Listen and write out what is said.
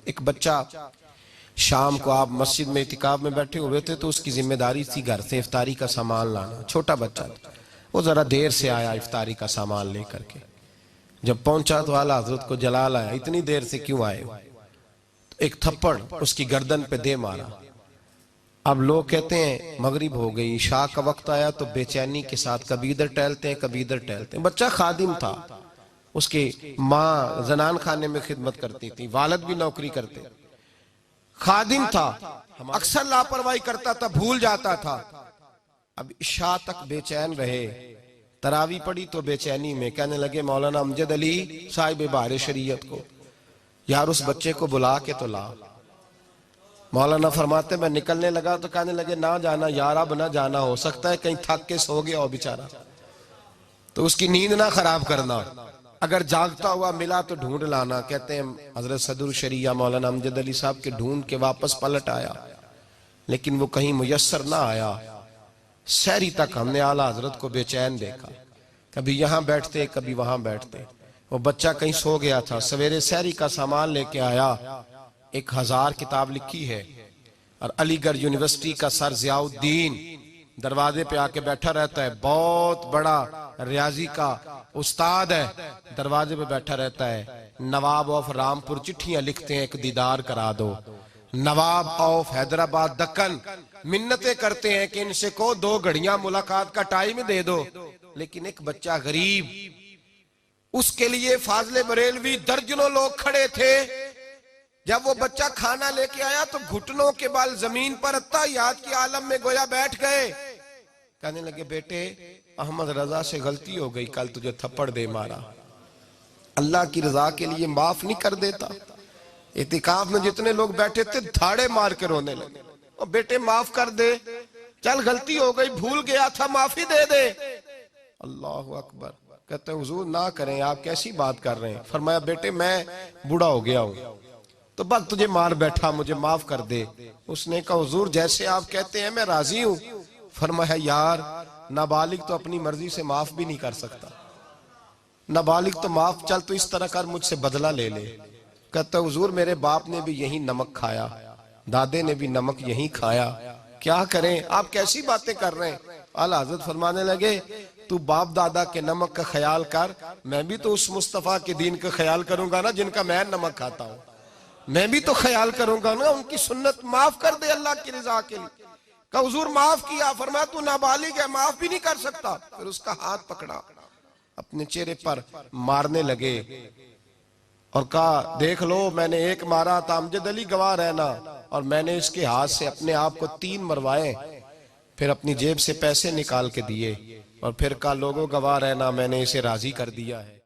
ایک بچہ شام کو آپ مسجد میں اعتکاف میں بیٹھے ہوئے تھے تو اس کی ذمہ داری تھی گھر سے افطاری کا سامان لانا، چھوٹا بچہ تھا، وہ ذرا دیر سے آیا افطاری کا سامان لے کر کے، جب پہنچا تو اعلیٰ حضرت کو جلال آیا، اتنی دیر سے کیوں آئے ہو؟ ایک تھپڑ اس کی گردن پہ دے مارا۔ اب لوگ کہتے ہیں مغرب ہو گئی، عشاء کا وقت آیا تو بے چینی کے ساتھ کبھی ادھر ٹہلتے ہیں کبھی ادھر ٹہلتے ہیں۔ بچہ خادم تھا، اس کی ماں زنان خانے میں خدمت کرتی تھی، والد بھی نوکری کرتے، خادم تھا، اکثر لاپرواہی کرتا تھا، بھول جاتا تھا۔ اب عشاء تک بے چین رہے، تراویح پڑھی تو بے چینی میں کہنے لگے مولانا امجد علی صاحب بہار شریعت کو، یار اس بچے کو بلا کے تو لا۔ مولانا فرماتے میں نکلنے لگا تو کہنے لگے نہ جانا یار، اب نہ جانا، ہو سکتا ہے کہیں تھک کے سو گیا ہو بیچارہ، تو اس کی نیند نہ خراب کرنا، اگر جاگتا ہوا ملا تو ڈھونڈ لانا۔ کہتے ہیں حضرت صدر الشریعہ مولانا امجد علی صاحب کے ڈھونڈ کے واپس پلٹ آیا، لیکن وہ کہیں میسر نہ آیا۔ سحری تک ہم نے اعلیٰ حضرت کو بے چین دیکھا، کبھی یہاں بیٹھتے کبھی وہاں بیٹھتے، وہ بچہ کہیں سو گیا تھا۔ سویرے سحری کا سامان لے کے آیا، 1000 کتاب لکھی ہے، اور علی گڑھ یونیورسٹی کا سر ضیاء الدین دروازے پہ آ کے بیٹھا رہتا ہے، بہت بڑا ریاضی کا استاد ہے، دروازے پہ بیٹھا رہتا ہے۔ نواب آف رامپور چٹھیاں لکھتے ہیں ایک دیدار کرا دو، نواب آف حیدرآباد دکن منتیں کرتے ہیں کہ ان سے کو 2 گھڑیاں ملاقات کا ٹائم دے دو، لیکن ایک بچہ غریب، اس کے لیے فاضل بریلوی درجنوں لوگ کھڑے تھے۔ جب وہ بچہ کھانا لے کے آیا تو گھٹنوں کے بال زمین پر اتحیات کی عالم میں گویا بیٹھ گئے، کہنے لگے بیٹے احمد رضا سے غلطی ہو گئی، کل تجھے تھپڑ دے مارا، اللہ کی رضا کے لیے معاف نہیں کر دیتا؟ اعتکاف میں جتنے لوگ بیٹھے تھے دھاڑے مار کے رونے لگے، اور بیٹے معاف کر دے، چل غلطی ہو گئی، بھول گیا تھا، معافی دے دے۔ اللہ اکبر، کہتے ہیں حضور نہ کریں، آپ کیسی بات کر رہے ہیں؟ فرمایا بیٹے میں بوڑھا ہو گیا ہوں تو بس تجھے مار بیٹھا، مجھے معاف کر دے۔ اس نے کہا حضور جیسے آپ کہتے ہیں میں راضی ہوں۔ فرمایا یار نابالغ تو اپنی مرضی سے معاف بھی نہیں کر سکتا، نابالغ تو معاف، چل تو اس طرح کر مجھ سے بدلہ لے لے۔ کہتا حضور میرے باپ نے بھی یہی نمک کھایا، دادے نے بھی نمک یہی کھایا، کیا کریں؟ آپ کیسی باتیں کر رہے ہیں؟ اعلیٰ حضرت فرمانے لگے تو باپ دادا کے نمک کا خیال کر، میں بھی تو اس مصطفیٰ کے دین کا خیال کروں گا نا جن کا میں نمک کھاتا ہوں، میں بھی تو خیال کروں گا نا، ان کی سنت معاف کر دے اللہ کی رضا کے لیے۔ کہا حضور معاف کیا، فرمایا تو نابالغ ہے، معاف بھی نہیں کر سکتا۔ پھر اس کا ہاتھ پکڑا، اپنے چہرے پر مارنے لگے اور کہا دیکھ لو میں نے 1 مارا تھا، امجد علی گواہ رہنا، اور میں نے اس کے ہاتھ سے اپنے آپ کو 3 مروائے، پھر اپنی جیب سے پیسے نکال کے دیے، اور پھر کہا لوگوں گواہ رہنا میں نے اسے راضی کر دیا ہے۔